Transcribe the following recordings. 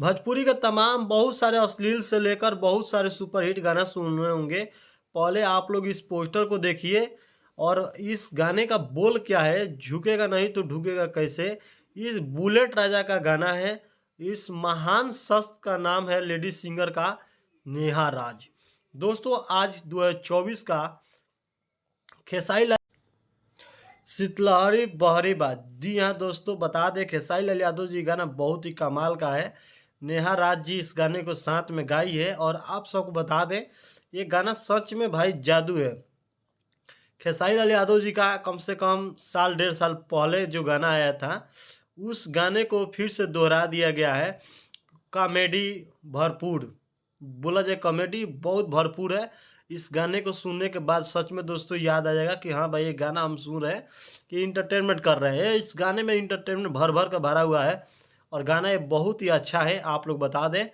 भोजपुरी के तमाम बहुत सारे अश्लील से लेकर बहुत सारे सुपरहिट गाना सुन रहे होंगे। पहले आप लोग इस पोस्टर को देखिए और इस गाने का बोल क्या है, झुकेगा नहीं तो ढुकेगा कैसे। इस बुलेट राजा का गाना है। इस महान शख्स का नाम है लेडी सिंगर का नेहा राज। दोस्तों आज 2024 का खेसारी लाल शीतलहरी बहरी बात। जी हाँ दोस्तों, बता दें खेसारी लाल यादव जी गाना बहुत ही कमाल का है। नेहा राज जी इस गाने को साथ में गाई है और आप सबको बता दें ये गाना सच में भाई जादू है। खेसारी लाल यादव जी का कम से कम साल डेढ़ साल पहले जो गाना आया था उस गाने को फिर से दोहरा दिया गया है। कॉमेडी भरपूर, बोला जाए कॉमेडी बहुत भरपूर है। इस गाने को सुनने के बाद सच में दोस्तों याद आ जाएगा कि हाँ भाई ये गाना हम सुन रहे हैं कि इंटरटेनमेंट कर रहे हैं। इस गाने में इंटरटेनमेंट भर भर का भरा हुआ है और गाना ये बहुत ही अच्छा है। आप लोग बता दें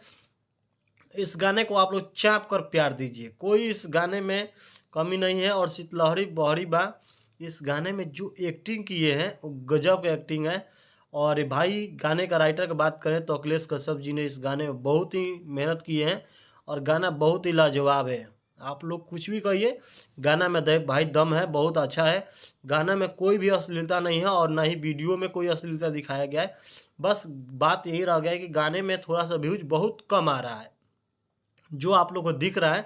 इस गाने को आप लोग चाप कर प्यार दीजिए, कोई इस गाने में कमी नहीं है। और शीतलहरी बहरी बा इस गाने में जो एक्टिंग किए हैं वो गजब एक्टिंग है। और भाई गाने का राइटर की बात करें तो अखिलेश कश्यप जी ने इस गाने में बहुत ही मेहनत की है और गाना बहुत ही लाजवाब है। आप लोग कुछ भी कहिए, गाना में भाई दम है, बहुत अच्छा है। गाना में कोई भी अश्लीलता नहीं है और ना ही वीडियो में कोई अश्लीलता दिखाया गया है। बस बात यही रह गया है कि गाने में थोड़ा सा व्यूज बहुत कम आ रहा है। जो आप लोग को दिख रहा है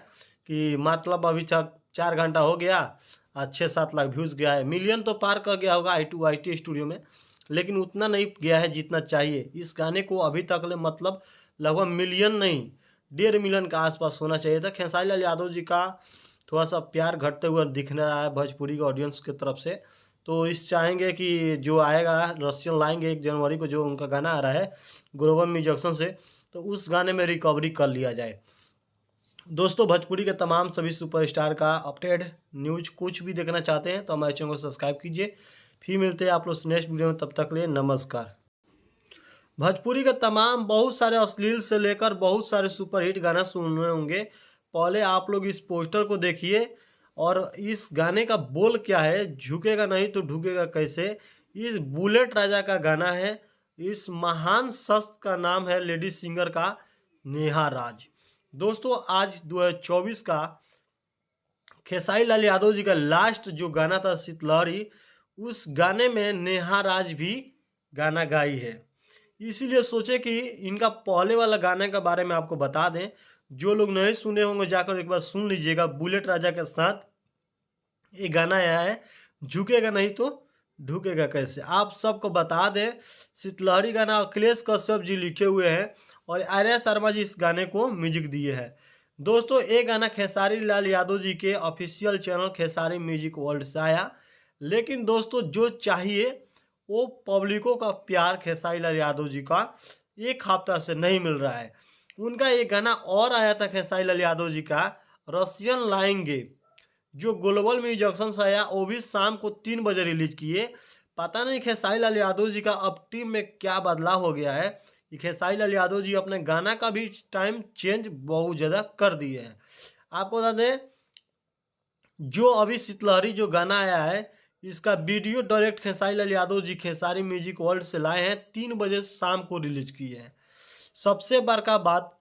कि मतलब अभी 4 घंटा हो गया, 6-7 लाख व्यूज़ गया है। मिलियन तो पार कर गया होगा आई टी स्टूडियो में, लेकिन उतना नहीं गया है जितना चाहिए। इस गाने को अभी तक ले मतलब लगभग मिलियन नहीं 1.5 मिलियन के आसपास होना चाहिए था। खेसारी लाल यादव जी का थोड़ा सा प्यार घटते हुए दिख रहा है भोजपुरी के ऑडियंस की तरफ से। तो इस चाहेंगे कि जो आएगा रसियन लाएंगे 1 जनवरी को, जो उनका गाना आ रहा है ग्लोबल म्यूजिक्सन से, तो उस गाने में रिकवरी कर लिया जाए। दोस्तों भोजपुरी के तमाम सभी सुपरस्टार का अपडेट न्यूज कुछ भी देखना चाहते हैं तो हमारे चैनल को सब्सक्राइब कीजिए। फिर मिलते हैं आप लोग नेक्स्ट वीडियो में, तब तक के लिए नमस्कार। भोजपुरी के तमाम बहुत सारे अश्लील से लेकर बहुत सारे सुपरहिट गाना सुन रहे होंगे। पहले आप लोग इस पोस्टर को देखिए और इस गाने का बोल क्या है, झुकेगा नहीं तो ढुकेगा कैसे। इस बुलेट राजा का गाना है। इस महान शख्स का नाम है लेडी सिंगर का नेहा राज। दोस्तों आज 2024 का खेसारी लाल यादव जी का लास्ट जो गाना था शीतलहरी, उस गाने में नेहा राज भी गाना गाई है। इसीलिए सोचे कि इनका पहले वाला गाने के बारे में आपको बता दें। जो लोग नहीं सुने होंगे जाकर एक बार सुन लीजिएगा। बुलेट राजा के साथ ये गाना आया है, झुकेगा नहीं तो ढुकेगा कैसे। आप सबको बता दें शीतलहरी गाना अखिलेश कश्यप जी लिखे हुए हैं और आर्या शर्मा जी इस गाने को म्यूजिक दिए हैं। दोस्तों ये गाना खेसारी लाल यादव जी के official channel Khesari music world से आया, लेकिन दोस्तों जो चाहिए वो पब्लिकों का प्यार खेसारी लाल यादव जी का एक हफ्ता से नहीं मिल रहा है। उनका एक गाना और आया था खेसारी लाल यादव जी का, रसियन लाएंगे, जो ग्लोबल म्यूजिक्सन से आया, वो भी शाम को 3 बजे रिलीज किए। पता नहीं खेसारी लाल यादव जी का अब टीम में क्या बदलाव हो गया है कि खेसारी लाल यादव जी अपने गाना का भी टाइम चेंज बहुत ज़्यादा कर दिए हैं। आपको बता दें जो अभी शीतलहरी जो गाना आया है इसका video direct Khesari Lal Yadav ji Khesari music world से लाए हैं, 3 बजे शाम को रिलीज किए हैं। सबसे बड़का बात